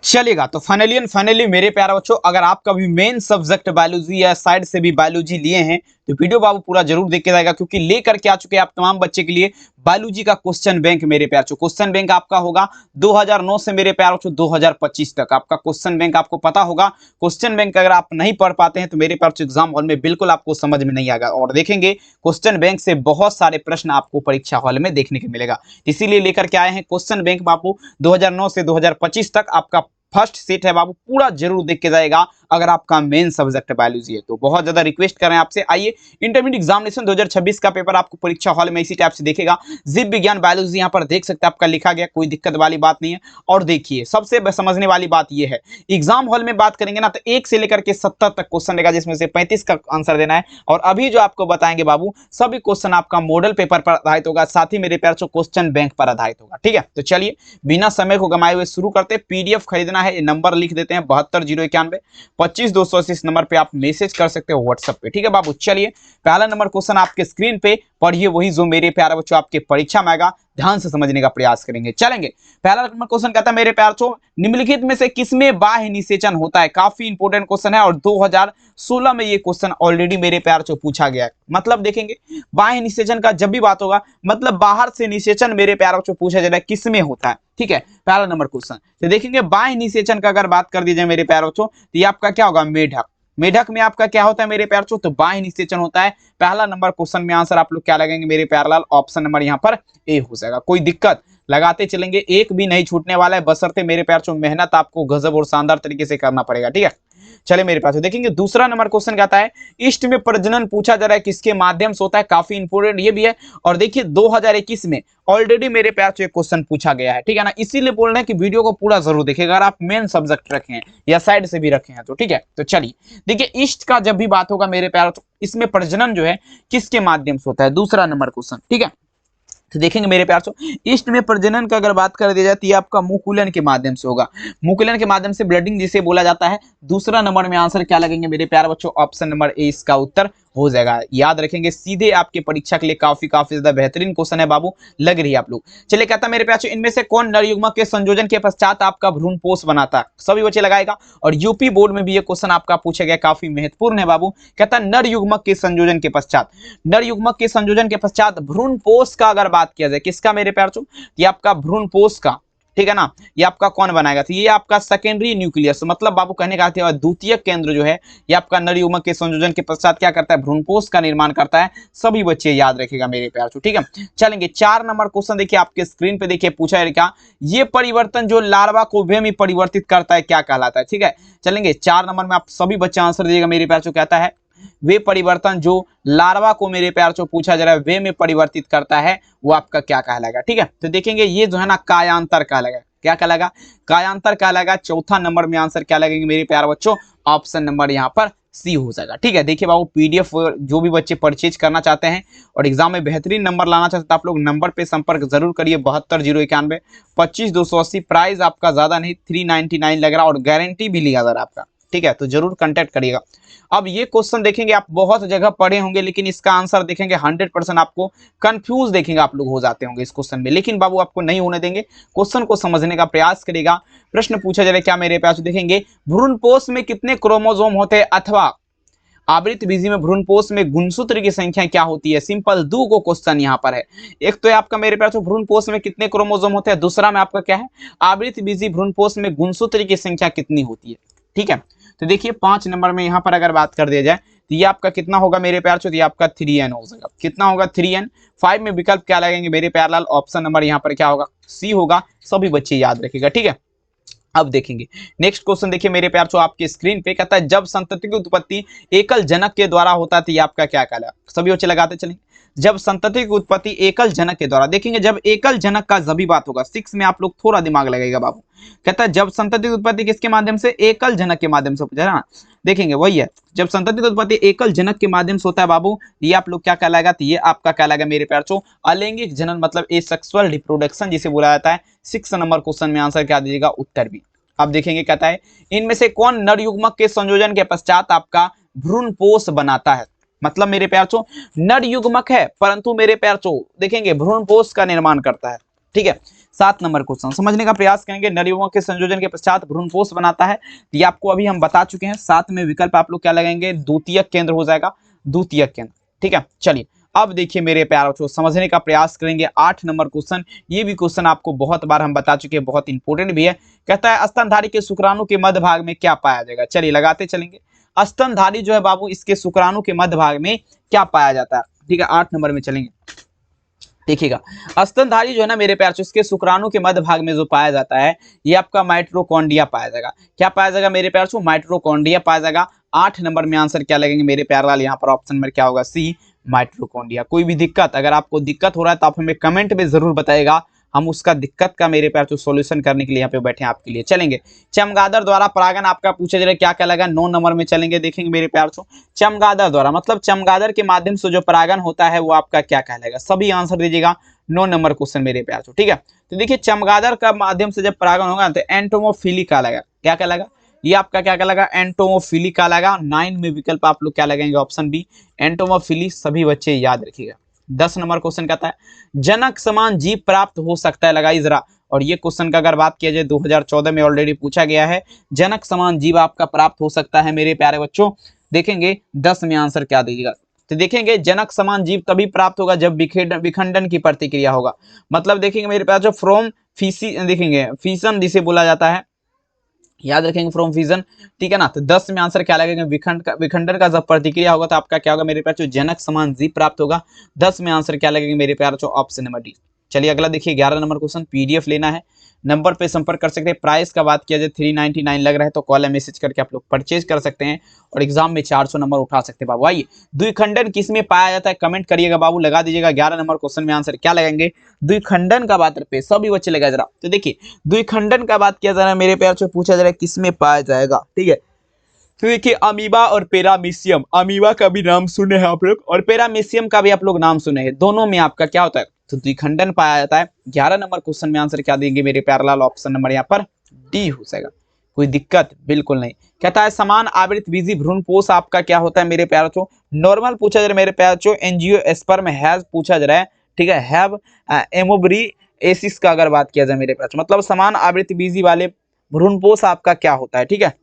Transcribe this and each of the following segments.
चलेगा। तो फाइनली मेरे प्यारे बच्चों, अगर आपका भी मेन सब्जेक्ट बायोलॉजी या साइड से भी बायोलॉजी लिए हैं तो वीडियो बाबू पूरा जरूर देख के जाएगा, क्योंकि लेकर के आ चुके हैं आप तमाम बच्चे के लिए बायोलॉजी का क्वेश्चन बैंक। मेरे प्यारे बच्चों, क्वेश्चन बैंक आपका होगा 2009 से मेरे प्यारे बच्चों 2025 तक आपका क्वेश्चन बैंक आपको पता होगा। क्वेश्चन बैंक अगर आप नहीं पढ़ पाते हैं तो मेरे प्यारे बच्चों एग्जाम हॉल में बिल्कुल आपको समझ में नहीं आएगा। और देखेंगे क्वेश्चन बैंक से बहुत सारे प्रश्न आपको परीक्षा हॉल में देखने को मिलेगा, इसीलिए लेकर के आए हैं क्वेश्चन बैंक बाबू 2009 से 2025 तक आपका फर्स्ट सेट है बाबू। पूरा जरूर देख के जाएगा अगर आपका मेन सब्जेक्ट बायोलॉजी है तो। बहुत ज्यादा रिक्वेस्ट कर रहे हैं आपसे, आइए इंटरमीडिएट एग्जामिनेशन 2026 का पेपर आपको परीक्षा हॉल में इसी टाइप से देखेगा। जीव विज्ञान बायोलॉजी यहाँ पर देख सकते हैं आपका लिखा गया, कोई दिक्कत वाली बात नहीं है। और देखिए सबसे समझने वाली बात यह है, एग्जाम हॉल में बात करेंगे ना तो 1 से लेकर के 70 तक क्वेश्चन रहेगा, जिसमें से 35 का आंसर देना है। और अभी जो आपको बताएंगे बाबू सभी क्वेश्चन आपका मॉडल पेपर पर आधारित होगा, साथ ही मेरे प्यार से क्वेश्चन बैंक पर आधारित होगा। ठीक है, तो चलिए बिना समय को गंवाए हुए शुरू करते। पीडीएफ खरीदना है, नंबर लिख देते हैं 720191 25 280 नंबर पे आप मैसेज कर सकते हो व्हाट्सएप पे। ठीक है बाबू, चलिए पहला नंबर क्वेश्चन आपके स्क्रीन पे पढ़िए, वही जो मेरे प्यारे बच्चों आपके परीक्षा में आएगा, ध्यान से समझने का प्रयास करेंगे। चलेंगे, पहला नंबर क्वेश्चन कहता है मेरे प्यारे बच्चों, निम्नलिखित में से किसमें बाह्य निषेचन होता है। काफी इंपोर्टेंट क्वेश्चन है और 2016 में ये क्वेश्चन ऑलरेडी मेरे प्यारे बच्चों पूछा गया है। मतलब देखेंगे बाह्य निषेचन का जब भी बात होगा, मतलब बाहर से निषेचन मेरे प्यारे बच्चों पूछा जा रहा है किसमें होता है। ठीक है, पहला नंबर क्वेश्चन तो देखेंगे बाह्य निषेचन का अगर बात कर दीजिए मेरे प्यारे बच्चों तो ये आपका क्या होगा, मेढक। मेढक में आपका क्या होता है मेरे प्यारे बच्चों, तो बाह्य निषेचन होता है। पहला नंबर क्वेश्चन में आंसर आप लोग क्या लगेंगे मेरे प्यारे लाल, ऑप्शन नंबर यहाँ पर ए हो जाएगा। कोई दिक्कत लगाते चलेंगे, एक भी नहीं छूटने वाला है, बशर्ते मेरे प्यारे बच्चों मेहनत आपको गजब और शानदार तरीके से करना पड़ेगा। ठीक है, चले मेरे पास देखेंगे दूसरा नंबर क्वेश्चन कहता है ईस्ट में प्रजनन पूछा जा रहा है किसके माध्यम से होता है। काफी इंपोर्टेंट ये भी है। और देखिए 2021 में ऑलरेडी मेरे प्यार से एक क्वेश्चन पूछा गया है। ठीक है ना, इसीलिए बोल रहे हैं कि वीडियो को पूरा जरूर देखिएगा अगर आप मेन सब्जेक्ट रखे हैं या साइड से भी रखे हैं तो। ठीक है, तो चलिए देखिए ईस्ट का जब भी बात होगा मेरे प्यार तो इसमें प्रजनन जो है किसके माध्यम से होता है, दूसरा नंबर क्वेश्चन। ठीक है, तो देखेंगे मेरे प्यार से ईस्ट में प्रजनन का अगर बात कर दी जाए तो ये आपका मुकुलन के माध्यम से होगा। मुकुलन के माध्यम से ब्लडिंग जिसे बोला जाता है। दूसरा नंबर में आंसर क्या लगेंगे मेरे प्यारे बच्चों, ऑप्शन नंबर ए इसका उत्तर हो जाएगा। याद रखेंगे, सीधे आपके परीक्षा के लिए काफी ज्यादा बेहतरीन क्वेश्चन है बाबू, लग रही है आप लोग। चलिए कहता मेरे प्यारे इनमें से कौन नर युग्मक के संयोजन के पश्चात आपका भ्रूणपोष बनाता है, सभी बच्चे लगाएगा। और यूपी बोर्ड में भी ये क्वेश्चन आपका पूछा गया, काफी महत्वपूर्ण है बाबू। कहता नर युग्मक के संयोजन के पश्चात, नर युग्मक के संयोजन के पश्चात भ्रूणपोष का अगर बात किया जाए, किसका मेरे प्यारे बच्चों, ये आपका भ्रूणपोष का। ठीक है ना, ये आपका कौन बनाएगा, तो ये आपका सेकेंडरी न्यूक्लियस, मतलब बाबू कहने का अर्थ है द्वितीय केंद्र जो है ये आपका नर युग्मक के संयोजन के पश्चात क्या करता है, भ्रूणपोष का निर्माण करता है। सभी बच्चे याद रखेगा मेरे प्यार। ठीक है, चलेंगे 4 नंबर क्वेश्चन देखिए आपके स्क्रीन पे, देखिए पूछा है क्या, ये परिवर्तन जो लार्वा को वे में परिवर्तित करता है क्या कहलाता है। ठीक है, चलेंगे 4 नंबर में आप सभी बच्चे आंसर दीजिएगा मेरे प्यार। कहता है वे परिवर्तन जो लार्वा को मेरे प्यार से पूछा जा रहा है वे में परिवर्तित करता है वो आपका क्या कहलाएगा। ठीक है, तो देखेंगे ये जो है ना कायांतर कहलाएगा। क्या कहलाएगा, कायांतर कहलाएगा। चौथा नंबर में आंसर क्या लगेंगे मेरे प्यारे बच्चों, ऑप्शन नंबर यहाँ पर सी हो जाएगा। ठीक है, देखिए बाबू पीडीएफ जो भी बच्चे परचेज करना चाहते हैं और एग्जाम में बेहतरीन नंबर लाना चाहते हैं आप लोग नंबर पे संपर्क जरूर करिए। 720191 25 280। प्राइस आपका ज्यादा नहीं 399 लग रहा और गारंटी भी लिया जा रहा है आपका। ठीक है, तो जरूर कांटेक्ट करिएगा। अब ये क्वेश्चन देखेंगे आप बहुत जगह पढ़े होंगे, लेकिन इसका आंसर देखेंगे 100% आपको कंफ्यूज देखेंगे आप लोग हो जाते होंगे इस क्वेश्चन में, लेकिन बाबू आपको नहीं होने देंगे। क्वेश्चन को समझने का प्रयास करेगा। प्रश्न पूछा जा रहा है क्या मेरे पास, देखेंगे भ्रूणपोष में कितने क्रोमोसोम होते हैं अथवा आवृत बीजी में भ्रूणपोष में गुणसूत्र की संख्या क्या होती है। सिंपल 2 को क्वेश्चन यहाँ पर है। एक तो है आपका मेरे पास भ्रूणपोष में कितने क्रोमोसोम होते हैं, दूसरा में आपका क्या है आवृत बीजी भ्रूणपोष में गुणसूत्र की संख्या कितनी होती है। ठीक है, तो देखिए 5 नंबर में यहाँ पर अगर बात कर दिया जाए तो ये आपका कितना होगा मेरे प्यार चो, ये आपका 3n हो जाएगा। कितना होगा 3n। 5 में विकल्प क्या लगेंगे मेरे प्यार लाल, ऑप्शन नंबर यहाँ पर क्या होगा, सी होगा। सभी बच्चे याद रखिएगा। ठीक है, अब देखेंगे नेक्स्ट क्वेश्चन। देखिए मेरे प्यार चो आपके स्क्रीन पे कहता है जब संतति की उत्पत्ति एकल जनक के द्वारा होता है तो ये आपका क्या कहलाएगा। सभी बच्चे लगाते चलेंगे। जब संतति की उत्पत्ति एकल जनक के द्वारा, देखेंगे जब एकल जनक का जब भी बात होगा 6 में आप लोग थोड़ा दिमाग लगाएगा बाबू। कहता है जब संतति की उत्पत्ति किसके माध्यम से, एकल जनक के माध्यम से पूछा ना। देखेंगे वही है, जब संतति की उत्पत्ति एकल जनक के माध्यम से होता है बाबू, ये आप लोग क्या कहलाएगा, तो ये आपका कहलाएगा मेरे प्यार चो अलैंगिक जनन, मतलब एसेक्सुअल रिप्रोडक्शन जिसे बोला जाता है। 6 नंबर क्वेश्चन में आंसर क्या दीजिएगा, उत्तर भी। अब देखेंगे कहता है इनमें से कौन नर युग्मक के संयोजन के पश्चात आपका भ्रूणपोष बनाता है। मतलब मेरे प्यार चो नर युग्मक है परंतु मेरे प्यार चो देखेंगे भ्रूणपोष का निर्माण करता है। ठीक है, 7 नंबर क्वेश्चन समझने का प्रयास करेंगे। नरयुग्मों के संयोजन के पश्चात भ्रूणपोष बनाता है, ये आपको अभी हम बता चुके हैं। 7 में विकल्प आप लोग क्या लगाएंगे, द्वितीयक केंद्र हो जाएगा, द्वितीयक केंद्र। ठीक है, चलिए अब देखिए मेरे प्यारे बच्चों, समझने का प्रयास करेंगे 8 नंबर क्वेश्चन। ये भी क्वेश्चन आपको बहुत बार हम बता चुके हैं, बहुत इंपॉर्टेंट भी है। कहता है स्तनधारी के शुक्राणु के मध्य भाग में क्या पाया जाएगा। चलिए लगाते चलेंगे। स्तनधारी जो है बाबू, इसके शुक्राणु के मध्य भाग में क्या पाया जाता है। ठीक है, 8 नंबर में चलेंगे। देखिएगा, स्तनधारी जो है ना मेरे प्यार से, इसके शुक्राणु के मध्य भाग में जो पाया जाता है, ये आपका माइटोकॉन्ड्रिया पाया जाएगा। क्या पाया जाएगा मेरे प्यार से, माइटोकॉन्ड्रिया पाया जाएगा। 8 नंबर में आंसर क्या लगेंगे मेरे प्यार लाल, यहाँ पर ऑप्शन नंबर क्या होगा, सी, माइटोकॉन्ड्रिया। कोई भी दिक्कत, अगर आपको दिक्कत हो रहा है तो आप हमें कमेंट में जरूर बताएगा, हम उसका दिक्कत का मेरे प्यार सॉल्यूशन करने के लिए यहाँ पे बैठे हैं आपके लिए। चलेंगे, चमगादड़ द्वारा परागन आपका पूछा जा रहा है, क्या क्या लगा। 9 नंबर में चलेंगे, देखेंगे मेरे प्यार से, चमगादड़ द्वारा मतलब चमगादड़ के माध्यम से जो परागन होता है वो आपका क्या कहलाएगा। सभी आंसर दीजिएगा 9 नंबर क्वेश्चन मेरे प्यार से। ठीक है, तो देखिए चमगादड़ का माध्यम से जब परागन होगा तो एंटोमोफिली कहलाएगा। क्या कहलाएगा, ये आपका क्या कहलाएगा, एंटोमोफिली कहलाएगा। 9 में विकल्प आप लोग क्या लगाएंगे, ऑप्शन बी, एंटोमोफिली। सभी बच्चे याद रखिएगा। 10 नंबर क्वेश्चन कहता है जनक समान जीव प्राप्त हो सकता है, लगाई जरा। और ये क्वेश्चन का अगर बात किया जाए 2014 में ऑलरेडी पूछा गया है, जनक समान जीव आपका प्राप्त हो सकता है मेरे प्यारे बच्चों। देखेंगे 10 में आंसर क्या दीजिएगा, तो देखेंगे जनक समान जीव तभी प्राप्त होगा जब विखंडन की प्रतिक्रिया होगा। मतलब देखेंगे मेरे प्यारे बच्चों, फ्रॉम फीसी, देखेंगे फिशन जिसे बोला जाता है, याद रखेंगे फ्रॉम फिजन। ठीक है ना, तो 10 में आंसर क्या लगेगा, विखंडन का जब प्रतिक्रिया होगा तो आपका क्या होगा मेरे प्यार, जनक समान जीव प्राप्त होगा। 10 में आंसर क्या लगेगा मेरे प्यार, ऑप्शन नंबर डी। चलिए अगला देखिए 11 नंबर क्वेश्चन। पीडीएफ लेना है, नंबर पे संपर्क कर सकते हैं। प्राइस का बात किया जाए 399 लग रहा है, तो कॉल या मैसेज करके आप लोग परचेज कर सकते हैं और एग्जाम में 400 नंबर उठा सकते हैं बाबू। आइए, द्विखंडन किसमें पाया जाता है, कमेंट करिएगा बाबू, लगा दीजिएगा। 11 नंबर क्वेश्चन में आंसर क्या लगाएंगे, द्विखंडन का बात पे सभी बच्चे लगा जरा। तो देखिए द्विखंडन का बात किया जा रहा है मेरे प्यार से, पूछा जा रहा है किसमें पाया जाएगा। ठीक है, तो देखिए अमीबा और पेरामीशियम, अमीबा का भी नाम सुने हैं आप लोग और पेरामीशियम का भी आप लोग नाम सुने हैं, दोनों में आपका क्या होता है, तो द्विखंडन पाया जाता है। 11 नंबर क्वेश्चन में आंसर क्या देंगे मेरे प्यारे लाल, ऑप्शन नंबर यहाँ पर डी हो जाएगा। कोई दिक्कत बिल्कुल नहीं। कहता है समान आवृत बीजी भ्रूणपोष आपका क्या होता है मेरे प्यारे बच्चों, नॉर्मल पूछा जा रहा है मेरे प्यारे बच्चों, एंजियोस्पर्म हैज पूछा जा रहा है। ठीक है, हैव एमोब्रिएसिस का अगर बात किया जाए मेरे प्यारे बच्चों, मतलब समान आवृत बीजी वाले भ्रूणपोष आपका क्या होता है। ठीक है,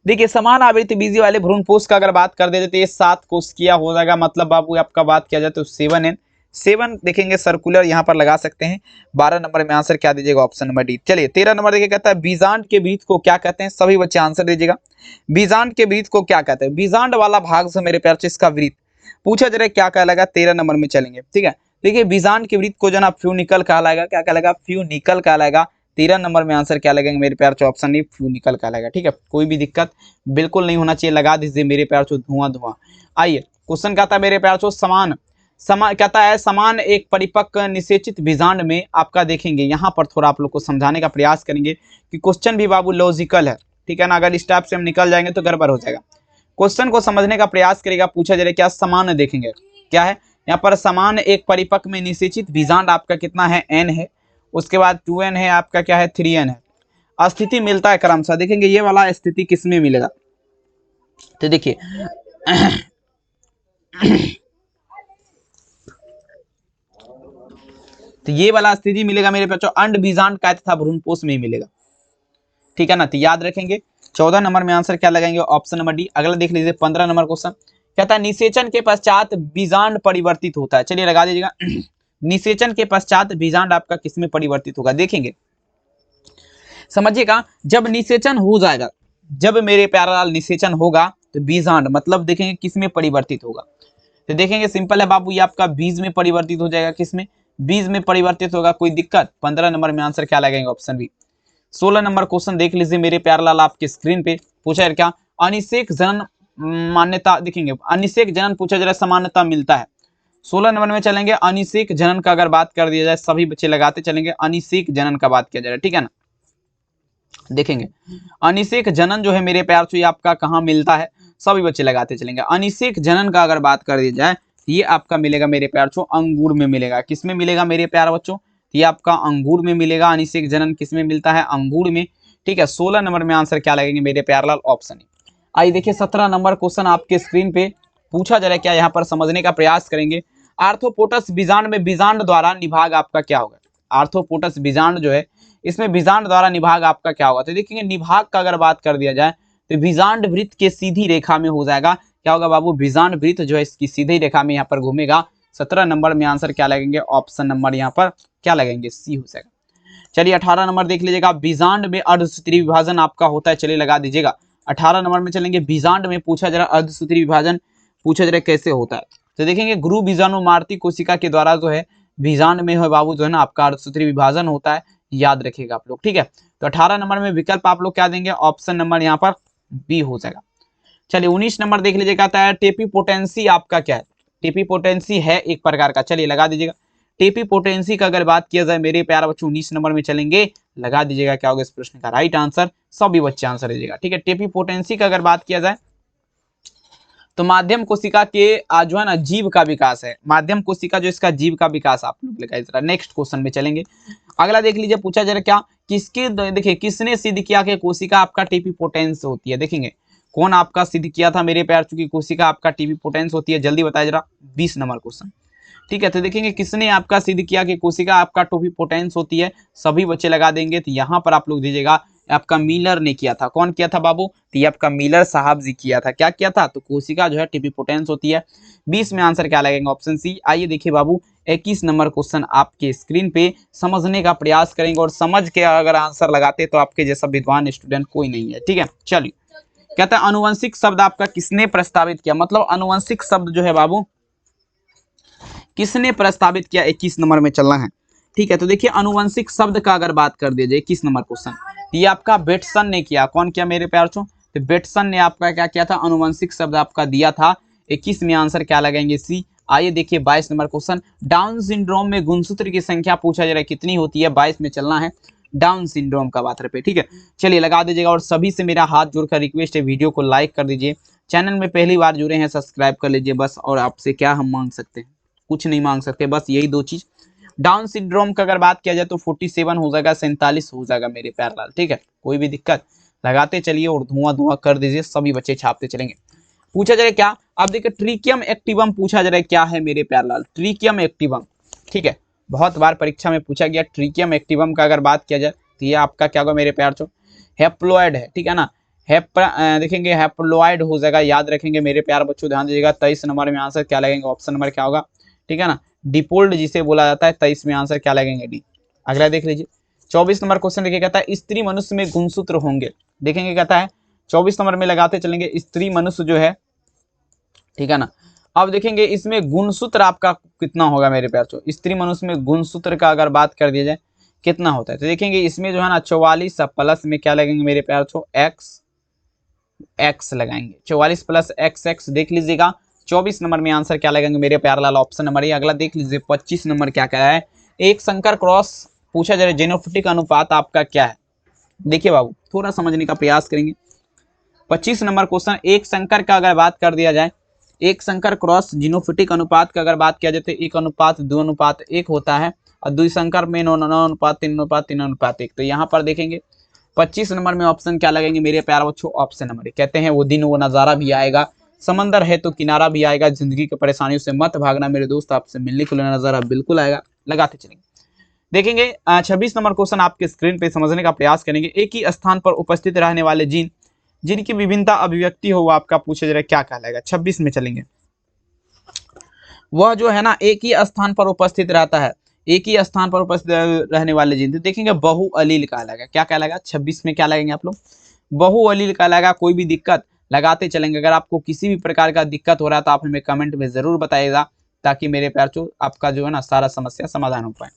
देखिए समान आवृत्ति बीजी वाले भ्रूणपोष का अगर बात कर देते तो ये 7 कोशिका हो जाएगा। मतलब बाबू आपका बात किया जाए तो 7 देखेंगे सर्कुलर यहाँ पर लगा सकते हैं। 12 नंबर में आंसर क्या दीजिएगा, ऑप्शन नंबर डी। चलिए 13 नंबर देखिए, कहता है बीजांड के वृत्त को क्या कहते हैं, सभी बच्चे आंसर दीजिएगा। बीजांड के वृत्त को क्या कहते हैं, बीजांड वाला भाग से मेरे प्यार से इसका वृत्त पूछा जा रहा है, क्या कहलाएगा। 13 नंबर में चलेंगे। ठीक है, देखिए बीजांड के वृत्त को जो ना फ्यूनिकल कहलाएगा, क्या कहलाएगा, फ्यूनिकल कहलाएगा। 13 नंबर में आंसर क्या लगेंगे मेरे प्यार से, ऑप्शन डी, फ्यूनिकल कहलाएगा। ठीक है, कोई भी दिक्कत बिल्कुल नहीं होना चाहिए, लगा दीजिए मेरे प्यार से धुआं धुआं। आइए क्वेश्चन कहता है मेरे प्यार से समान कहता है समान एक परिपक्व निषेचित बीजांड में आपका, देखेंगे यहाँ पर थोड़ा आप लोग को समझाने का प्रयास करेंगे कि क्वेश्चन भी बाबू लॉजिकल है। ठीक है ना, अगर इस टाइप से हम निकल जाएंगे तो गड़बड़ हो जाएगा। क्वेश्चन को समझने का प्रयास करेगा। पूछा जा रहा है क्या, समान, देखेंगे क्या है यहाँ पर, समान एक परिपक्व में निषेचित बीजांड आपका कितना है, n है, उसके बाद 2n है, आपका क्या है 3n है। स्थिति मिलता है क्रमशः, देखेंगे ये वाला स्थिति किसमें मिलेगा, तो देखिए तो ये वाला स्थिति मिलेगा मेरे बच्चों अंड बीजांड का तथा भ्रूणपोष में ही मिलेगा। ठीक है ना, तो याद रखेंगे। 14 नंबर में आंसर क्या लगाएंगे, ऑप्शन नंबर डी। अगला देख लीजिए 15 नंबर क्वेश्चन, कहता है निषेचन के पश्चात बीजांड परिवर्तित होता है। चलिए लगा दीजिएगा, निषेचन के पश्चात बीजांड आपका किसमें परिवर्तित होगा। देखेंगे समझिएगा, जब निषेचन हो जाएगा, जब मेरे प्यारे लाल निषेचन होगा तो बीजांड मतलब देखेंगे किसमें परिवर्तित होगा, तो देखेंगे सिंपल है बाबू, ये आपका बीज में परिवर्तित हो जाएगा। किसमें, बीज में परिवर्तित होगा। कोई दिक्कत। 15 नंबर में आंसर क्या लगेगा, ऑप्शन बी। 16 नंबर क्वेश्चन देख लीजिए मेरे प्यारे लाल, आपके स्क्रीन पे पूछा है क्या, अनिषेक जनन मान्यता, देखेंगे अनिषेक जनन पूछा जा रहा है, समानता मिलता है। 16 नंबर में चलेंगे, अनिषेक जनन का अगर बात कर दिया जाए, सभी बच्चे लगाते चलेंगे, अनिषेक जनन का बात किया जा रहा है। ठीक है ना, देखेंगे अनिषेक जनन जो है मेरे प्यार से आपका कहाँ मिलता है, सभी बच्चे लगाते चलेंगे। अनिषेक जनन का अगर बात कर दी जाए, ये आपका मिलेगा मेरे प्यार से अंगूर में मिलेगा। किसमें मिलेगा मेरे प्यार बच्चों, ये आपका अंगूर में मिलेगा। अनिषेक जनन किसमें मिलता है, अंगूर में। ठीक है, 16 नंबर में आंसर क्या लगेंगे मेरे प्यार लाल, ऑप्शन ए। आइए देखिए 17 नंबर क्वेश्चन आपके स्क्रीन पे पूछा जा रहा है, क्या यहाँ पर समझने का प्रयास करेंगे। आर्थ्रोपोडस बीजांड में बीजांड द्वारा निभाग आपका क्या होगा, आर्थ्रोपोडस बीजांड जो है, इसमें बीजांड द्वारा निभाग आपका क्या होगा, तो देखेंगे निभाग का अगर बात कर दिया जाए तो बीजांड वृत्त के सीधी रेखा में हो जाएगा, क्या होगा बाबू, बीजांड वृत्त जो है इसकी सीधी रेखा में यहाँ पर घूमेगा। 17 नंबर में आंसर क्या लगेंगे, ऑप्शन नंबर यहाँ पर क्या लगेंगे, सी हो जाएगा। चलिए 18 नंबर देख लीजिएगा, बीजांड में अर्धसूत्री विभाजन आपका होता है, चलिए लगा दीजिएगा। 18 नंबर में चलेंगे, बीजांड में पूछा जरा अर्धसूत्री विभाजन पूछा जरा कैसे होता है, तो देखेंगे गुरु बीजाणु मारती कोशिका के द्वारा जो है बीजांड में है बाबू जो है ना आपका अर्धसूत्री विभाजन होता है, याद रखिएगा आप लोग, ठीक है। तो 18 नंबर में विकल्प आप लोग क्या देंगे, ऑप्शन नंबर यहाँ पर बी हो जाएगा। चलिए 19 नंबर देख लीजिए, कहता है टेपी पोटेंसी आपका क्या है, टेपी पोटेंसी है एक प्रकार का, चलिए लगा दीजिएगा। टेपी पोटेंसी का अगर बात किया जाए मेरे प्यारे बच्चों 19 नंबर में चलेंगे, लगा दीजिएगा क्या होगा इस प्रश्न का राइट आंसर, सभी बच्चे आंसर दीजिएगा, ठीक है। टेपी पोटेंसी का अगर बात किया जाए तो माध्यम कोशिका के जो है ना जीव का विकास है, माध्यम कोशिका जो इसका जीव का विकास आप लोग लगाइए जरा। नेक्स्ट क्वेश्चन में चलेंगे, अगला देख लीजिए, पूछा जरा क्या, किसके देखिए किसने सिद्ध किया कि कोशिका आपका टेपी पोटेंस होती है, देखेंगे कौन आपका सिद्ध किया था मेरे प्यार, चूंकि कोशिका आपका टेपी पोटेंस होती है, जल्दी बताया जरा, 20 नंबर क्वेश्चन, ठीक है। तो देखेंगे किसने आपका सिद्ध किया कि कोशिका आपका टेपी पोटेंस होती है, सभी बच्चे लगा देंगे। तो यहाँ पर आप लोग दीजिएगा आपका मिलर ने किया था, कौन किया था बाबू, तो ये आपका मिलर साहब जी किया था, क्या किया था, तो कोशिका जो है टेपी पोटेंस होती है। 20 में आंसर क्या लगेगा, ऑप्शन सी। आइए देखिए बाबू 21 नंबर क्वेश्चन आपके स्क्रीन पे समझने का प्रयास करेंगे, और समझ के अगर आंसर लगाते तो आपके जैसा विद्वान स्टूडेंट कोई नहीं है, ठीक है। चलिए कहता है अनुवंशिक शब्द आपका किसने प्रस्तावित किया, मतलब अनुवंशिक शब्द जो है बाबू किसने प्रस्तावित किया, 21 नंबर में चलना है, ठीक है। तो देखिए अनुवंशिक शब्द का अगर बात कर दिया जाए 21 नंबर क्वेश्चन, ये आपका बेटसन ने किया, कौन किया मेरे प्यार चो, तो बेटसन ने आपका क्या किया था, अनुवंशिक शब्द आपका दिया था। 21 में आंसर क्या लगेंगे, सी। आइए देखिए 22 नंबर क्वेश्चन, डाउन सिंड्रोम में गुणसूत्र की संख्या पूछा जा रहा है कितनी होती है, 22 में चलना है, डाउन सिंड्रोम का बात पे, ठीक है। चलिए लगा दीजिएगा, और सभी से मेरा हाथ जोड़कर रिक्वेस्ट है, वीडियो को लाइक कर दीजिए, चैनल में पहली बार जुड़े हैं सब्सक्राइब कर लीजिए बस, और आपसे क्या हम मांग सकते हैं, कुछ नहीं मांग सकते, बस यही दो चीज। डाउन सिंड्रोम का अगर बात किया जाए तो 47 हो जाएगा, 47 हो जाएगा मेरे प्यार लाल, ठीक है। कोई भी दिक्कत लगाते चलिए और धुआं धुआं कर दीजिए, सभी बच्चे छापते चलेंगे। पूछा जा रहा है क्या, अब देखिए ट्रिकियम एक्टिवम पूछा जा रहा है, क्या है मेरे प्यार लाल, ट्रिकियम एक्टिवम, ठीक है। बहुत बार परीक्षा में पूछा गया, ट्रिकियम एक्टिवम का अगर बात किया जाए तो ये आपका क्या होगा मेरे प्यार चो, हेप्लोइड है, ठीक है ना, देखेंगे हेप्लोइड हो जाएगा, याद रखेंगे मेरे प्यार बच्चों, ध्यान दीजिएगा। 23 नंबर में आंसर क्या लगेंगे, ऑप्शन नंबर क्या होगा, ठीक है ना, डिपोल्ड जिसे बोला जाता है, 23 में आंसर क्या लगेंगे, डी। अगला देख लीजिए 24 नंबर क्वेश्चन देखिए, कहता है स्त्री मनुष्य में गुणसूत्र होंगे, देखेंगे कहता है 24 नंबर में लगाते चलेंगे, स्त्री मनुष्य जो है, ठीक है ना। अब देखेंगे इसमें गुणसूत्र आपका कितना होगा मेरे प्यार चो, स्त्री मनुष्य में गुणसूत्र का अगर बात कर दिया जाए कितना होता है, तो देखेंगे इसमें जो है ना 44 प्लस में क्या लगेंगे मेरे प्यार चो, एक्स लगाएंगे, 44 प्लस एक्स देख लीजिएगा। 24 नंबर में आंसर क्या लगेंगे मेरे प्यार लाल, ऑप्शन नंबर ए। अगला देख लीजिए 25 नंबर क्या कह रहा है, एक संकर क्रॉस पूछा जा रहा है, जेनोफिटिक अनुपात आपका क्या है, देखिए बाबू थोड़ा समझने का प्रयास करेंगे। 25 नंबर क्वेश्चन, एक संकर का अगर बात कर दिया जाए, एक संकर क्रॉस जीनोफिटिक अनुपात का अगर बात किया जाए तो 1:2:1 होता है, और द्विसंकर में 9:3:3:1। तो यहाँ पर देखेंगे 25 नंबर में ऑप्शन क्या लगेंगे मेरे प्यार बच्चों, ऑप्शन नंबर, कहते हैं वो दिन वो नजारा भी आएगा, समंदर है तो किनारा भी आएगा, जिंदगी की परेशानियों से मत भागना मेरे दोस्त, आपसे मिलने के लिए नजारा बिल्कुल आएगा, लगाते चलेंगे। देखेंगे 26 नंबर क्वेश्चन आपके स्क्रीन पे समझने का प्रयास करेंगे, एक ही स्थान पर उपस्थित रहने वाले जीन जिनकी विभिन्नता अभिव्यक्ति हो आपका पूछे जा रहा है क्या कहलाएगा। 26 में चलेंगे, वह जो है ना एक ही स्थान पर उपस्थित रहता है, एक ही स्थान पर उपस्थित रहने वाले जीन, तो देखेंगे बहु अलील कहलाएगा, क्या कहलाएगा, 26 में क्या लगेंगे आप लोग, बहु अलील कहलाएगा। कोई भी दिक्कत लगाते चलेंगे, अगर आपको किसी भी प्रकार का दिक्कत हो रहा है तो आप हमें कमेंट में जरूर बताइएगा, ताकि मेरे प्यार चो आपका जो है ना सारा समस्या समाधान हो पाए,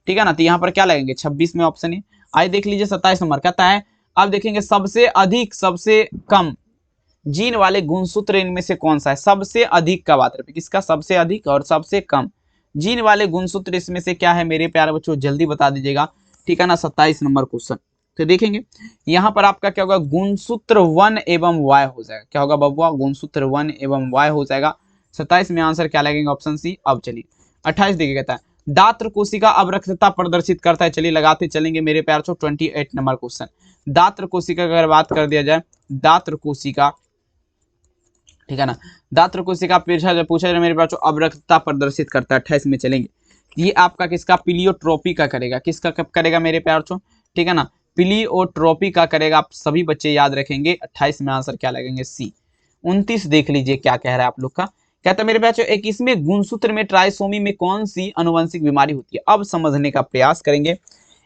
ठीक है ना। तो यहाँ पर क्या लगेंगे 26 में ऑप्शन है। आइए देख लीजिए 27 नंबर कहता है, अब देखेंगे सबसे अधिक सबसे कम जीन वाले गुणसूत्र इनमें से कौन सा है, सबसे अधिक का बात है, किसका सबसे अधिक और सबसे कम जीन वाले गुणसूत्र इसमें से क्या है मेरे प्यारे बच्चों, जल्दी बता दीजिएगा, ठीक है ना। 27 नंबर क्वेश्चन तो देखेंगे यहाँ पर आपका क्या होगा, गुणसूत्र 1 एवं Y हो जाएगा, क्या होगा बबुआ, गुणसूत्र 1 एवं Y हो जाएगा। 27 में आंसर क्या लगेंगे, ऑप्शन सी। अब चलिए 28 देखिए, कहता है दात्र कोशिका अवरक्तता प्रदर्शित करता है, चलिए लगाते चलेंगे मेरे प्यार चो। 28 नंबर क्वेश्चन, दात्र कोशिका अगर बात कर दिया जाए, दात्र कोशिका, ठीक है ना, दात्र कोशिका पूछा जाए मेरे प्यार चो अवरक्तता प्रदर्शित करता है। 28 में चलेंगे, ये आपका किसका, प्लियोट्रोपी का करेगा। किसका कब करेगा मेरे प्यार बच्चों, ठीक है ना, प्लियोट्रोपी का करेगा। आप सभी बच्चे याद रखेंगे। 28 में आंसर क्या लगेंगे, सी। 29 देख लीजिए क्या कह रहा है आप लोग का। कहता है मेरे बच्चों 21वें गुणसूत्र में ट्राइसोमी में कौन सी अनुवंशिक बीमारी होती है। अब समझने का प्रयास करेंगे।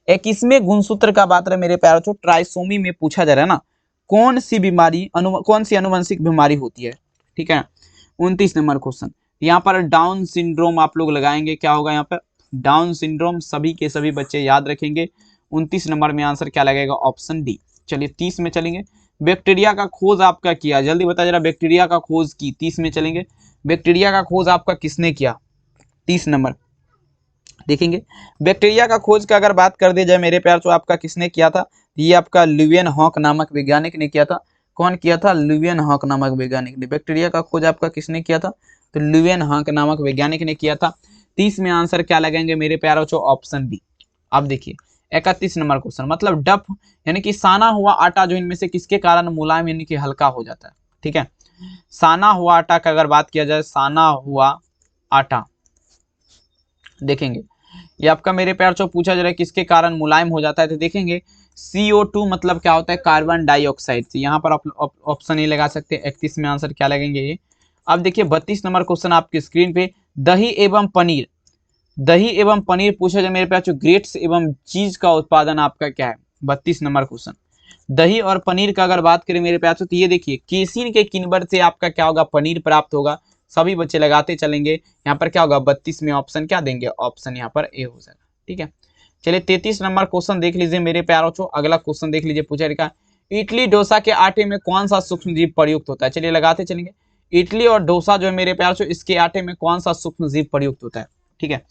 21वें गुणसूत्र का बात रहे मेरे प्यार बच्चों, ट्राइसोमी में पूछा जा रहा है ना, कौन सी बीमारी कौन सी अनुवंशिक बीमारी होती है, ठीक है। 29 नंबर क्वेश्चन, यहाँ पर डाउन सिंड्रोम आप लोग लगाएंगे, क्या होगा यहाँ पर, डाउन सिंड्रोम। सभी के सभी बच्चे याद रखेंगे। 29 नंबर में आंसर क्या लगेगा, ऑप्शन डी। चलिए 30 में चलेंगे। बैक्टीरिया का खोज आपका किया, जल्दी बता जरा, बैक्टीरिया का खोज की। 30 में चलेंगे। बैक्टीरिया का खोज आपका किसने किया, 30 नंबर देखेंगे। बैक्टीरिया का खोज का अगर बात कर दी जाए मेरे प्यार, तो आपका किसने किया था, ये आपका ल्यूवियन हॉक नामक वैज्ञानिक ने किया था। कौन किया था, ल्यूवियन हॉक नामक वैज्ञानिक ने। बैक्टीरिया का खोज आपका किसने किया था, तो ल्यूवियन हॉक नामक वैज्ञानिक ने किया था। 30 में आंसर क्या लगेंगे मेरे प्यारे बच्चों, ऑप्शन बी। अब देखिए 31 नंबर क्वेश्चन, मतलब डफ यानी कि साना हुआ आटा जो इनमें से किसके कारण मुलायम यानी कि हल्का हो जाता है, ठीक है। साना हुआ आटा का अगर बात किया जाए, साना हुआ आटा देखेंगे, ये आपका मेरे प्यार से पूछा जा रहा है किसके कारण मुलायम हो जाता है, तो देखेंगे CO2 मतलब क्या होता है, कार्बन डाइऑक्साइड से। यहाँ पर आप ऑप्शन ए लगा सकते हैं। 31 में आंसर क्या लगेंगे ये। अब देखिए 32 नंबर क्वेश्चन आपकी स्क्रीन पे, दही एवं पनीर, दही एवं पनीर पूछा जाए मेरे प्यार, ग्रेट्स एवं चीज का उत्पादन आपका क्या है। 32 नंबर क्वेश्चन, दही और पनीर का अगर बात करें मेरे प्यार, तो ये देखिए केसिन के किन्वर से आपका क्या होगा, पनीर प्राप्त होगा। सभी बच्चे लगाते चलेंगे। यहाँ पर क्या होगा, 32 में ऑप्शन क्या देंगे, ऑप्शन यहाँ पर ए हो जाएगा, ठीक है। चलिए 33 नंबर क्वेश्चन देख लीजिए मेरे प्यारों को। अगला क्वेश्चन देख लीजिए, पूछा लिखा इडली डोसा के आटे में कौन सा सूक्ष्म जीव प्रयुक्त होता है। चलिए लगाते चलेंगे। इडली और डोसा जो है मेरे प्यार से, इसके आटे में कौन सा सूक्ष्म जीव प्रयुक्त होता है, ठीक है।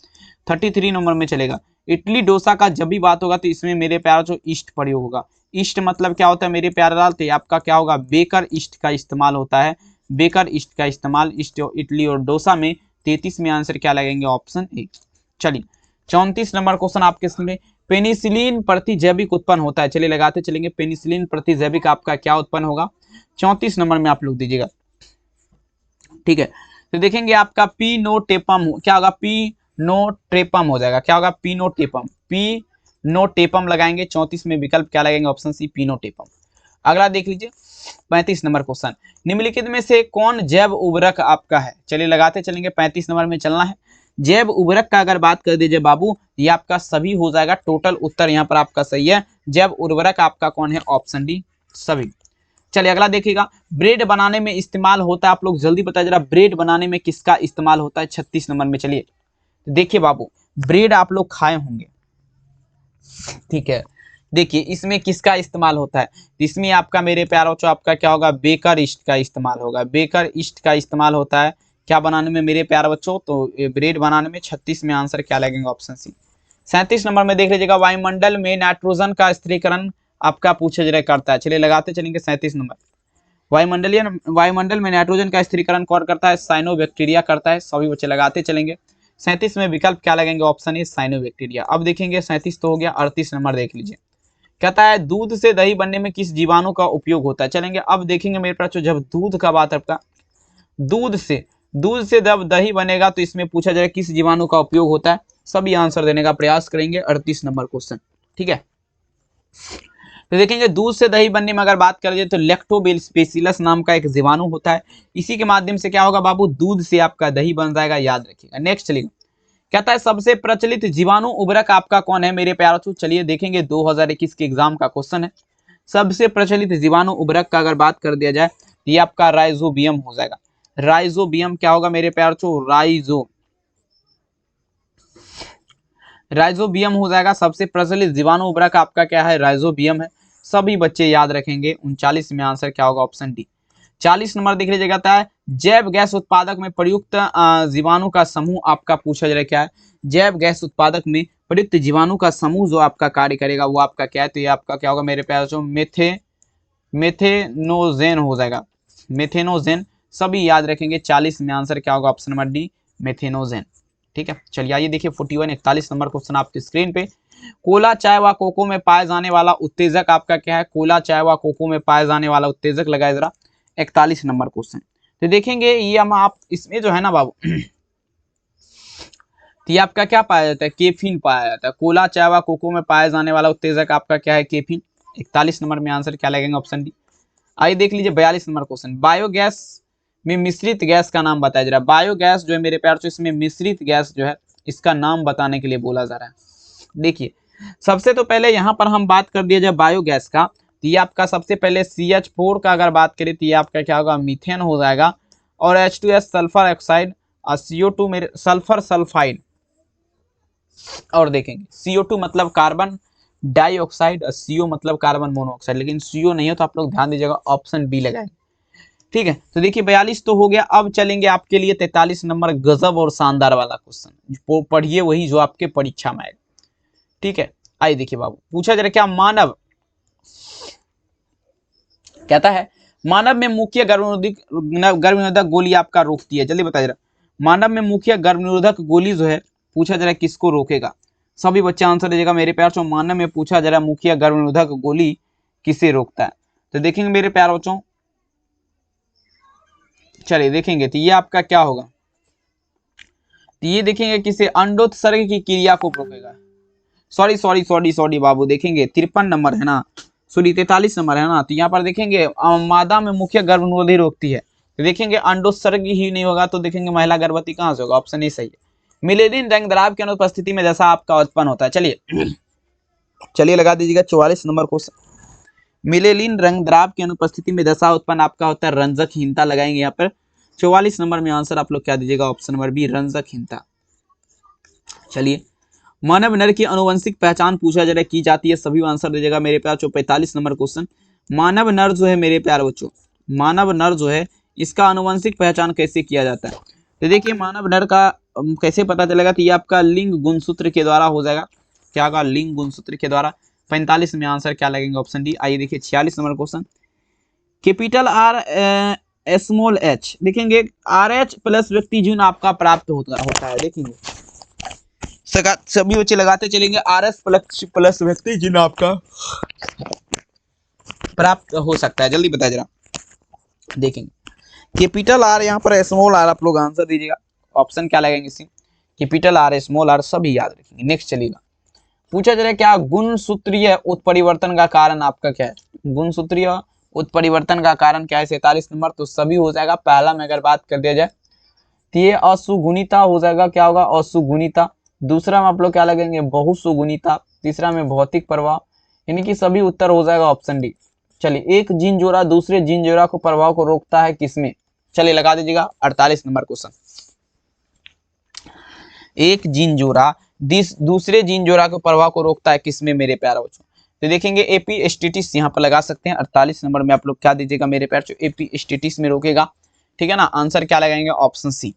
33 नंबर में चलेगा। इडली डोसा का जब भी बात होगा तो इसमें मेरे प्यार जो ईस्ट प्रयोग होगा। ईस्ट मतलब क्या होता है मेरे प्यारे लाल, तो आपका क्या होगा, बेकर ईस्ट का इस्तेमाल होता है। बेकर ईस्ट का इस्तेमाल ईस्ट इडली और डोसा में। 33 में आंसर क्या लगेंगे, ऑप्शन ए। चलिए 34 नंबर क्वेश्चन आपके सामने, पेनिसिलिन प्रतिजैविक उत्पन्न होता है। चलिए लगाते चलेंगे, पेनिसिलिन प्रतिजैविक आपका क्या उत्पन्न होगा, 34 नंबर में आप लोग दीजिएगा, ठीक है। तो देखेंगे आपका पीनोटेपम क्या होगा, पीनोट्रेपम हो जाएगा। क्या होगा, पीनोटेपम, पीनोटेपम लगाएंगे। 34 में विकल्प क्या लगेंगे, ऑप्शन सी, पीनोटेपम। अगला देख लीजिए 35 नंबर क्वेश्चन, निम्नलिखित में से कौन जैव उर्वरक आपका है। चलिए लगाते चलेंगे, 35 नंबर में चलना है। जैव उर्वरक का अगर बात कर दीजिए बाबू, ये आपका सभी हो जाएगा। टोटल उत्तर यहाँ पर आपका सही है। जैव उर्वरक आपका कौन है, ऑप्शन डी, सभी। चलिए अगला देखिएगा, ब्रेड बनाने में इस्तेमाल होता है। आप लोग जल्दी बताइए जरा, ब्रेड बनाने में किसका इस्तेमाल होता है। 36 नंबर में चलिए देखिए बाबू, ब्रेड आप लोग खाए होंगे, ठीक है। देखिए इसमें किसका इस्तेमाल होता है, इसमें आपका मेरे प्यारों बच्चों आपका क्या होगा, बेकर ईस्ट का इस्तेमाल होगा। बेकर ईस्ट का इस्तेमाल होता है क्या बनाने में मेरे प्यारे बच्चों, तो ब्रेड बनाने में। 36 में आंसर क्या लगेगा, ऑप्शन सी। 37 नंबर में देख लीजिएगा, वायुमंडल में नाइट्रोजन का स्थिरीकरण आपका पूछे जा करता है। चलिए लगाते चलेंगे 37 नंबर, वायुमंडल में नाइट्रोजन का स्थिरीकरण कौन करता है, साइनोबैक्टीरिया करता है। सभी बच्चे लगाते चलेंगे। 37 में विकल्प क्या लगेंगे, ऑप्शन ए, साइनोबैक्टीरिया। अब देखेंगे 37 तो हो गया। 38 नंबर देख लीजिए, कहता है दूध से दही बनने में किस जीवाणु का उपयोग होता है। चलेंगे अब देखेंगे मेरे पास, जब दूध का बात है, दूध से जब दही बनेगा तो इसमें पूछा जाएगा किस जीवाणु का उपयोग होता है। सभी आंसर देने का प्रयास करेंगे। 38 नंबर क्वेश्चन, ठीक है। तो देखेंगे दूध से दही बनने में अगर बात करें तो लैक्टोबैसिलस नाम का एक जीवाणु होता है। इसी के माध्यम से क्या होगा बाबू, दूध से आपका दही बन जाएगा, याद रखिएगा। नेक्स्ट चलिए, कहता है सबसे प्रचलित जीवाणु उर्वरक आपका कौन है मेरे प्यारों। चलिए देखेंगे 2021 के एग्जाम का क्वेश्चन है। सबसे प्रचलित जीवाणु उर्वरक का अगर बात कर दिया जाए, ये आपका राइजोबियम हो जाएगा। राइजोबियम क्या होगा मेरे प्यारों, राइजोबियम हो जाएगा। सबसे प्रचलित जीवाणु उर्वरक आपका क्या है, राइजोबियम है। सभी बच्चे याद रखेंगे। 39 में आंसर क्या होगा, ऑप्शन डी। 40 नंबर देख लीजिए, कहता है जैव गैस उत्पादक में प्रयुक्त जीवाणु का समूह आपका पूछा जा रहा है क्या है। जैव गैस उत्पादक में प्रयुक्त जीवाणु का समूह जो आपका कार्य करेगा वो आपका क्या है, तो ये आपका क्या होगा मेरे प्यारों, मेथेनोजेन हो जाएगा, मेथेनोजेन। सभी याद रखेंगे। 40 में आंसर क्या होगा, ऑप्शन नंबर डी, मेथेनोजेन, ठीक है। चलिए आइए देखिए 41 नंबर क्वेश्चन आपकी स्क्रीन पे, कोला चाय व कोको में पाए जाने वाला उत्तेजक आपका क्या है। कोला चाय व कोको में पाए जाने वाला उत्तेजक लगाए जरा। 41 नंबर क्वेश्चन, तो देखेंगे ये हम आप इसमें जो है ना बाबू तो ये आपका क्या पाया जाता है, केफीन पाया जाता है। कोला, चाय व कोको में पाया जाने वाला उत्तेजक आपका क्या है, केफीन। 41 नंबर में आंसर क्या लगेगा, ऑप्शन डी। आइए देख लीजिए 42 नंबर क्वेश्चन, बायोगैस में मिश्रित गैस का नाम बताया जा रहा है। बायोगैस जो है मेरे प्यार, इसमें मिश्रित गैस जो है इसका नाम बताने के लिए बोला जा रहा है। देखिए सबसे तो पहले यहाँ पर हम बात कर दिया जाए बायोगैस का, तो ये आपका सबसे पहले CH4 का अगर बात करें तो ये आपका क्या होगा, मीथेन हो जाएगा। और H2S सल्फर ऑक्साइड और CO2 मेरे सल्फर सल्फाइड। और देखेंगे CO2 मतलब कार्बन डाइऑक्साइड और CO मतलब कार्बन मोनोऑक्साइड, लेकिन CO नहीं हो तो आप लोग ध्यान दीजिएगा, ऑप्शन बी लगाएंगे। ठीक है, तो देखिए 42 तो हो गया। अब चलेंगे आपके लिए 43 नंबर, गजब और शानदार वाला क्वेश्चन, पढ़िए वही जो आपके परीक्षा में आएगा। ठीक है, आइए देखिए बाबू, पूछा जा रहा क्या, मानव कहता है मानव में मुख्य गर्भनिरोधक गोली आपका रोकती है, जल्दी बताइए जरा। मानव में मुख्य गर्भनिरोधक गोली जो है पूछा जा रहा है किसको रोकेगा, सभी बच्चे आंसर दीजिएगा मेरे प्यार बच्चों। मानव में पूछा जा रहा है मुख्य गर्भनिरोधक गोली किसे रोकता है, तो देखेंगे मेरे प्यार बच्चों, चलिए देखेंगे तो ये आपका क्या होगा, तो ये देखेंगे किसे, अंडोत्सर्ग की क्रिया को रोकेगा। सॉरी बाबू, देखेंगे 53 नंबर है ना, सॉरी 43 नंबर है ना, तो यहाँ पर देखेंगे मादा में मुख्य गर्भनिरोधी रोकती है, तो देखेंगे अंडोत्सर्ग ही नहीं होगा तो देखेंगे महिला गर्भवती कहाँ से होगा, ऑप्शन ए सही है। मिलेनिन रंग द्राव की अनुपस्थिति में दशा आपका उत्पन्न होता है, चलिए लगा दीजिएगा 44 नंबर क्वेश्चन, मिलेनिन रंग द्राव की अनुपस्थिति में दशा उत्पन्न आपका होता है रंजकहीनता, लगाएंगे यहाँ पर 44 नंबर में आंसर आप लोग क्या दीजिएगा, ऑप्शन नंबर बी रंजकहीनता। चलिए मानव नर की अनुवंशिक पहचान पूछा जा रहा है की जाती है, सभी आंसर दीजिएगा मेरे प्यार बच्चों। 45 नंबर क्वेश्चन, मानव नर जो है मेरे प्यार बच्चों, मानव नर जो है इसका अनुवंशिक पहचान कैसे किया जाता है, तो देखिए मानव नर का कैसे पता चलेगा, तो ये आपका लिंग गुणसूत्र के द्वारा हो जाएगा, क्या होगा, लिंग गुणसूत्र के द्वारा। 45 में आंसर क्या लगेगा, ऑप्शन डी। आइए देखिए 46 number question, capital R small H, देखेंगे RH प्लस व्यक्ति जीन आपका प्राप्त होता है, देखेंगे सभी बच्चे लगाते चलेंगे, RS प्लस व्यक्ति जिन आपका प्राप्त हो सकता है, जल्दी बताया जरा। देखेंगे कैपिटल R, यहाँ पर स्मॉल r, आप लोग आंसर दीजिएगा, ऑप्शन क्या लगेंगे इसी, कैपिटल R स्मॉल r, सभी याद रखेंगे। नेक्स्ट चलिएगा, पूछा जा रहा है क्या गुणसूत्रीय उत्परिवर्तन का कारण आपका क्या है, गुणसूत्रीय उत्परिवर्तन का कारण क्या है, 47 नंबर, तो सभी हो जाएगा। पहला में अगर बात कर दिया जाए तो ये असुगुणिता हो जाएगा, क्या होगा, असुगुणिता। दूसरा में आप लोग क्या लगेंगे, बहुसुगुणिता। तीसरा में भौतिक प्रभाव, यानी कि सभी उत्तर हो जाएगा ऑप्शन डी। चलिए एक जीन जोड़ा दूसरे जीन जोड़ा को प्रभाव को रोकता है किसमें, चलिए लगा दीजिएगा 48 नंबर क्वेश्चन, एक जीन जोड़ा दूसरे जीन जोड़ा के प्रभाव को रोकता है किसमें मेरे प्यारे बच्चों, तो देखेंगे एपीस्टेटिस, यहाँ पर लगा सकते हैं। 48 नंबर में आप लोग क्या दीजिएगा मेरे प्यारे बच्चों, एपीस्टेटिस में रोकेगा, ठीक है ना, आंसर क्या लगाएंगे, ऑप्शन सी।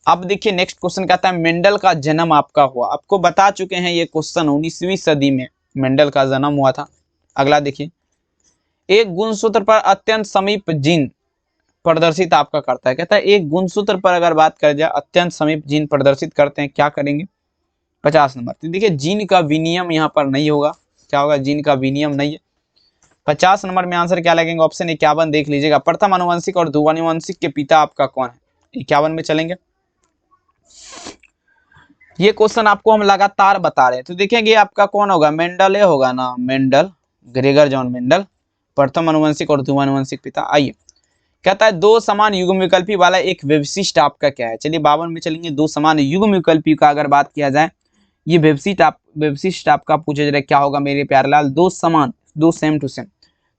अब देखिए नेक्स्ट क्वेश्चन कहता है मेंडल का जन्म आपका हुआ, आपको बता चुके हैं ये क्वेश्चन 19वीं सदी में मेंडल का जन्म हुआ था। अगला देखिए, एक गुणसूत्र पर अत्यंत समीप जीन प्रदर्शित आपका करता है, कहता है एक गुणसूत्र पर अगर बात कर जाए अत्यंत समीप जीन प्रदर्शित करते हैं, क्या करेंगे, 50 नंबर। तो देखिए जीन का विनियम यहाँ पर नहीं होगा, क्या होगा, जीन का विनियम नहीं है। 50 नंबर में आंसर क्या लगेंगे, ऑप्शन 51 देख लीजिएगा, प्रथम आनुवंशिक और ध्रुवानुवंशिक के पिता आपका कौन है, 51 में चलेंगे। ये क्वेश्चन आपको हम लगातार बता रहे हैं, तो देखेंगे आपका कौन होगा, मेंडल होगा ना, मेंडल, ग्रेगर जॉन मेंडल, प्रथम आनुवंशिक और ध्रुवानुवंशिक पिता। आइए कहता है दो समान युग्म विकल्पी वाला एक विशिष्ट आपका क्या है, चलिए 52 में चलेंगे। दो समान युग्म विकल्पी का अगर बात किया जाए, ये विशिष्ट आपका पूछा जा रहा है क्या होगा मेरे प्यारे लाल, दो समान, दो सेम टू सेम,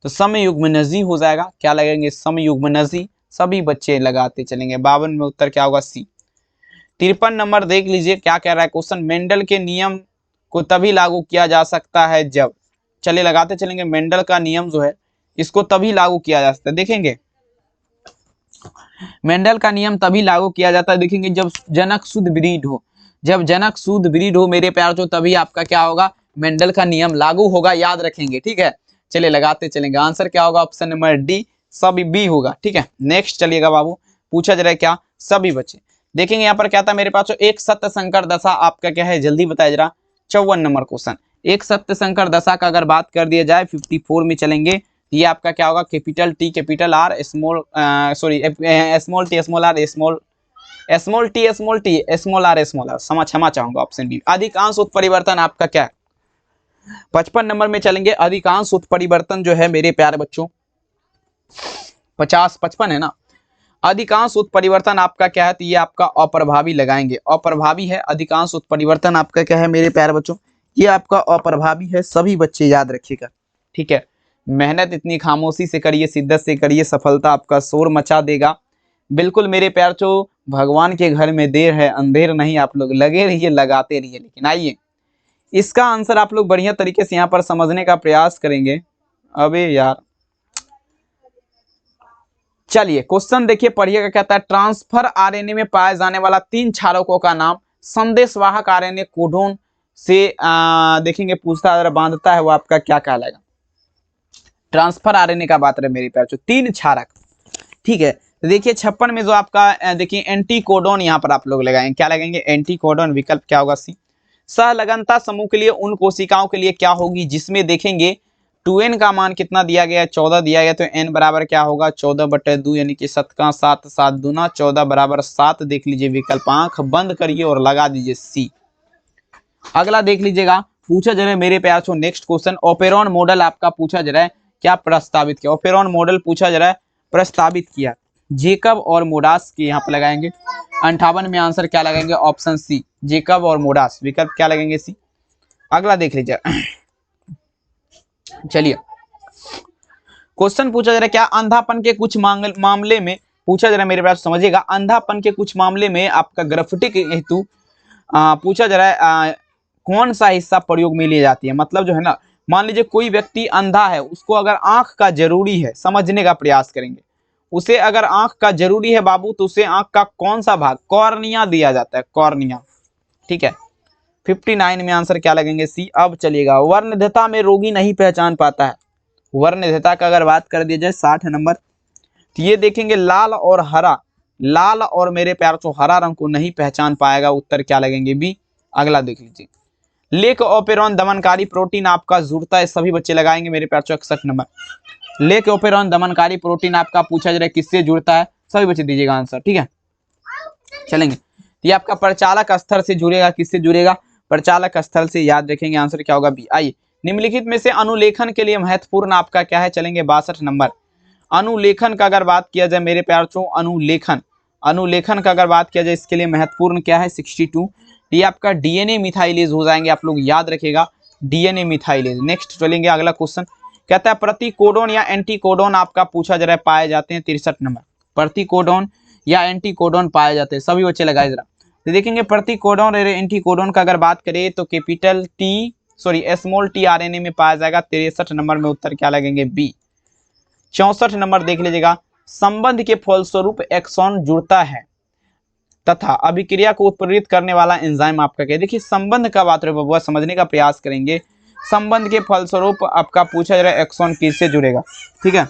तो समयुग्मनजी हो जाएगा, क्या लगेंगे, समयुग्मनजी, सभी बच्चे लगाते चलेंगे। 52 में उत्तर क्या होगा, सी। 53 नंबर देख लीजिए क्या कह रहा है क्वेश्चन, मेंडल के नियम को तभी लागू किया जा सकता है जब, चलिए लगाते चलेंगे, मेंडल का नियम जो है इसको तभी लागू किया जा सकता है, देखेंगे मेंडल का नियम तभी लागू किया जाता है, देखेंगे जब जनक शुद्ध ब्रीड हो, जब जनक शुद्ध ब्रीड हो मेरे प्यार, तो तभी आपका क्या होगा, मेंडल का नियम लागू होगा, याद रखेंगे, ठीक है। चलिए लगाते चलेंगे, आंसर क्या होगा, ऑप्शन नंबर डी, सभी बी होगा, ठीक है। नेक्स्ट चलिएगा बाबू, पूछा जा रहा है क्या, सभी बच्चे देखेंगे यहाँ पर क्या था मेरे पास, एक सत्य संकर दशा आपका क्या है, जल्दी बताया जरा। 54 नंबर क्वेश्चन, एक सत्य संकर दशा का अगर बात कर दिया जाए 54 में चलेंगे, ये आपका क्या होगा, capital T capital R small, sorry small T small R small small T small R क्षमा चाहूंगा, ऑप्शन बी। अधिकांश उत्परिवर्तन आपका क्या है? 55 नंबर में चलेंगे। अधिकांश उत्परिवर्तन जो है मेरे प्यारे बच्चों 55 है ना। अधिकांश उत्परिवर्तन आपका क्या है? तो ये आपका अप्रभावी लगाएंगे, अप्रभावी है। अधिकांश उत्परिवर्तन आपका क्या है मेरे प्यारे बच्चों? ये आपका अप्रभावी है। सभी बच्चे याद रखिएगा, ठीक है। मेहनत इतनी खामोशी से करिए, शिद्दत से करिए, सफलता आपका शोर मचा देगा। बिल्कुल मेरे प्यार चो, भगवान के घर में देर है अंधेर नहीं। आप लोग लगे रहिए, लगाते रहिए। लेकिन आइए इसका आंसर आप लोग बढ़िया तरीके से यहाँ पर समझने का प्रयास करेंगे। अबे यार, चलिए क्वेश्चन देखिए, पढ़िएगा। कहता है ट्रांसफर आरएनए में पाए जाने वाला 3 क्षारकों का नाम संदेशवाहक आरएनए कोडोन से देखेंगे पूछता अगर बांधता है वो आपका क्या कहलाएगा? ट्रांसफर आरएनए का बात रहे मेरे प्यार चो, 3 क्षारक, ठीक है। देखिए 56 में जो आपका देखिए एंटीकोडोन यहाँ पर आप लोग लगाएंगे, क्या लगाएंगे? एंटीकोडोन। विकल्प क्या होगा? सी। सहलगनता समूह के लिए उन कोशिकाओं के लिए क्या होगी जिसमें देखेंगे 2n का मान कितना दिया गया है? 14 दिया गया। तो n बराबर क्या होगा? 14/2 यानी कि 7 का 7 7 दूना 14 बराबर 7। देख लीजिए विकल्प, आंख बंद करिए और लगा दीजिए सी। अगला देख लीजिएगा, पूछा जा रहा है मेरे प्यार से नेक्स्ट क्वेश्चन। ओपेरॉन मॉडल आपका पूछा जा रहा है, क्या प्रस्तावित किया? ओपेरॉन मॉडल पूछा जा रहा है, प्रस्तावित किया जेकब और मोडास के यहाँ पे लगाएंगे। 58 में आंसर क्या लगाएंगे? ऑप्शन सी, जेकब और मोडास। विकल्प क्या लगेंगे? सी। अगला देख लीजिए, चलिए क्वेश्चन पूछा जा रहा है, क्या अंधापन के कुछ मामले में पूछा जा रहा है मेरे पास, समझिएगा। अंधापन के कुछ मामले में आपका ग्राफ्टिक हेतु पूछा जा रहा है कौन सा हिस्सा प्रयोग में ली जाती है? मतलब जो है ना, मान लीजिए कोई व्यक्ति अंधा है, उसको अगर आंख का जरूरी है, समझने का प्रयास करेंगे। उसे अगर आंख का जरूरी है बाबू, तो उसे आंख का कौन सा भाग? कॉर्निया दिया जाता है, कॉर्निया, ठीक है। 59 में आंसर क्या लगेंगे? सी। अब चलिएगा, वर्णद्वता में रोगी नहीं पहचान पाता है। वर्णद्वता का अगर बात कर दी जाए 60 नंबर, तो ये देखेंगे लाल और हरा, लाल और मेरे प्यार तो हरा रंग को नहीं पहचान पाएगा। उत्तर क्या लगेंगे? बी। अगला देख लीजिए, लेक ओपेरॉन दमनकारी प्रोटीन आपका जुड़ता है, सभी बच्चे लगाएंगे मेरे प्यार 61 नंबर। लेक ओपेरॉन दमनकारी प्रोटीन आपका पूछा जा रहा है किससे जुड़ता है? सभी बच्चे दीजिएगा आंसर, ठीक है। चलेंगे, ये आपका प्रचालक स्तर से जुड़ेगा। किससे जुड़ेगा? प्रचालक स्थल से। याद रखेंगे, आंसर क्या होगा? बी। आइए, निम्नलिखित में से अनुलेखन के लिए महत्वपूर्ण आपका क्या है? चलेंगे 62 नंबर। अनुलेखन का अगर बात किया जाए मेरे प्यार चो, अनुलेखन का अगर बात किया जाए, इसके लिए महत्वपूर्ण क्या है? 62। ये आपका डीएनए मिथाइलेज हो जाएंगे, आप लोग याद रखिएगा, डीएनए मिथाइलेज। नेक्स्ट चलेंगे, अगला क्वेश्चन कहता है प्रतिकोडोन या एंटीकोडोन आपका पूछा जा रहा है पाए जाते हैं। 63 नंबर, प्रतिकोडोन या एंटीकोडोन पाए जाते हैं, सभी बच्चे लगाए जरा। तो देखेंगे प्रतिकोडोन और एंटीकोडोन का अगर बात करें तो स्मॉल टी आरएनए में पाया जाएगा। 63 नंबर में उत्तर क्या लगेंगे? बी। 64 नंबर देख लीजिएगा, संबंध के फलस्वरूप एक्सॉन जुड़ता है तथा अभिक्रिया को उत्प्रेरित करने वाला एंजाइम आपका क्या है? देखिए संबंध का बात रहे, समझने का प्रयास करेंगे। संबंध के फलस्वरूप आपका पूछा जा रहा है एक्सॉन किससे जुड़ेगा, ठीक है।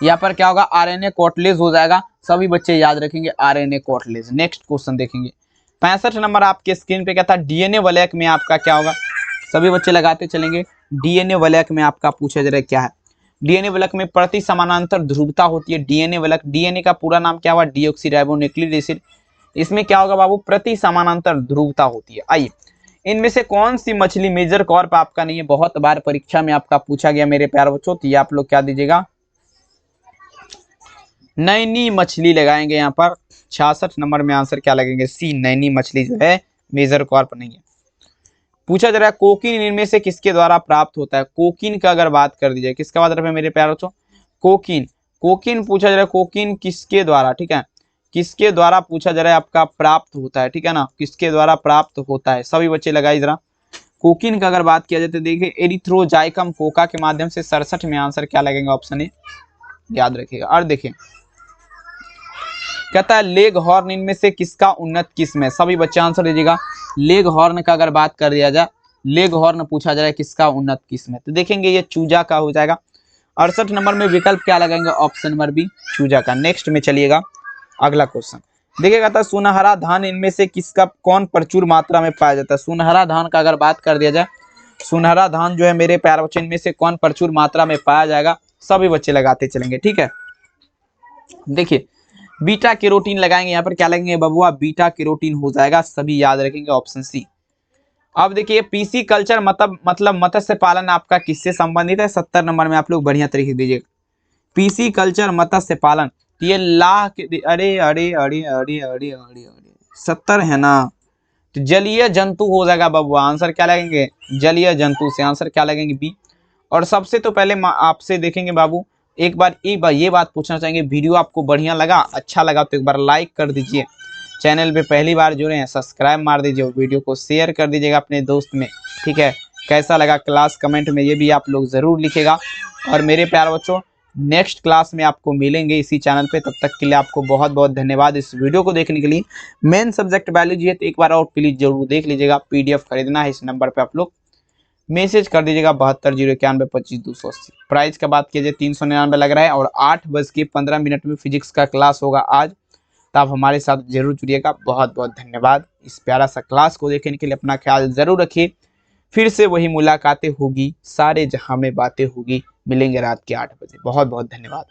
यहाँ पर क्या होगा? आरएनए कार्टिलेज हो जाएगा, सभी बच्चे याद रखेंगे आरएनए कार्टिलेज। नेक्स्ट क्वेश्चन देखेंगे, 65 नंबर आपके स्क्रीन पे क्या था? डीएनए वलयक में आपका क्या होगा? सभी बच्चे लगाते चलेंगे। डीएनए वलयक में आपका पूछा जा रहा है क्या है? डीएनए वलयक में प्रति समानांतर ध्रुवता होती है। डीएनए वलयक, डीएनए का पूरा नाम क्या हुआ? Deoxyribonucleic acid. इसमें क्या होगा बाबू? प्रति समानांतर ध्रुवता होती है। आइए, इनमें से कौन सी मछली मेजर कॉर्प आपका नहीं है? बहुत बार परीक्षा में आपका पूछा गया मेरे प्यार बच्चों, तो ये आप लोग क्या दीजिएगा? नैनी मछली लगाएंगे यहाँ पर। 66 नंबर में आंसर क्या लगेंगे? सी। नैनी मछली जो है मेजर कॉर्प नहीं है। पूछा जा रहा है कोकीन इनमें से किसके द्वारा प्राप्त होता है? कोकीन का अगर बात कर दी जाए, किसका बात है मेरे प्यार बच्चों? कोकीन। कोकीन पूछा जा रहा है, कोकीन किसके द्वारा, ठीक है, किसके द्वारा पूछा जा रहा है आपका प्राप्त होता है, ठीक है ना, किसके द्वारा प्राप्त होता है? सभी बच्चे लगाइए जरा। कोकीन का अगर बात किया जाए तो देखिए एरिथ्रोजाइकम कोका के माध्यम से। 67 में आंसर क्या लगेगा? ऑप्शन ए, याद रखिएगा। और देखिए कहता है लेग हॉर्न इनमें से किसका उन्नत किस्म है? सभी बच्चे आंसर दीजिएगा। लेग हॉर्न का अगर बात कर दिया जाए, लेग हॉर्न पूछा जा रहा है किसका उन्नत किस्म है? तो देखेंगे ये चूजा का हो जाएगा। 68 नंबर में विकल्प क्या लगाएंगे? ऑप्शन नंबर बी, चूजा का। नेक्स्ट में चलिएगा, अगला क्वेश्चन देखिएगा था सुनहरा धान इनमें से किसका कौन प्रचुर मात्रा में पाया जाता है? सुनहरा धान का अगर बात कर दिया जाए, सुनहरा धान जो है मेरे प्यारे बच्चे इनमें से कौन प्रचुर मात्रा में पाया जाएगा? सभी बच्चे लगाते चलेंगे, ठीक है। देखिए बीटा कैरोटीन लगाएंगे, यहाँ पर क्या लगेंगे बबुआ, बीटा कैरोटीन हो जाएगा, सभी याद रखेंगे ऑप्शन सी। अब देखिए पीसी कल्चर मतलब मत्स्य पालन आपका किससे संबंधित है, 70 नंबर में आप लोग बढ़िया तरीके से दीजिएगा। पीसी कल्चर मत्स्य पालन, तो ये लाह के अरे अरे अरे अरे अरे अरे अरे 70 है ना, तो जलीय जंतु हो जाएगा बबुआ। आंसर क्या लगेंगे, जलीय जंतु से आंसर क्या लगेंगे बी। और सबसे तो पहले आपसे देखेंगे बाबू, एक बार ये बात पूछना चाहेंगे, वीडियो आपको बढ़िया लगा, अच्छा लगा तो एक बार लाइक कर दीजिए, चैनल पे पहली बार जुड़े हैं सब्सक्राइब मार दीजिए, वीडियो को शेयर कर दीजिएगा अपने दोस्त में, ठीक है। कैसा लगा क्लास कमेंट में ये भी आप लोग ज़रूर लिखेगा। और मेरे प्यारे बच्चों नेक्स्ट क्लास में आपको मिलेंगे इसी चैनल पे, तब तक के लिए आपको बहुत बहुत धन्यवाद इस वीडियो को देखने के लिए। मेन सब्जेक्ट बायोलॉजी है तो एक बार और प्लीज़ जरूर देख लीजिएगा। PDF खरीदना है, इस नंबर पर आप लोग मैसेज कर दीजिएगा 7201925280। प्राइस का बात कीजिए 399 लग रहा है, और 8:15 में फिजिक्स का क्लास होगा आज, तो आप हमारे साथ जरूर जुड़िएगा। बहुत बहुत धन्यवाद इस प्यारा सा क्लास को देखने के लिए, अपना ख्याल जरूर रखिए। फिर से वही मुलाकातें होगी, सारे जहां में बातें होगी, मिलेंगे रात के 8 बजे। बहुत बहुत धन्यवाद।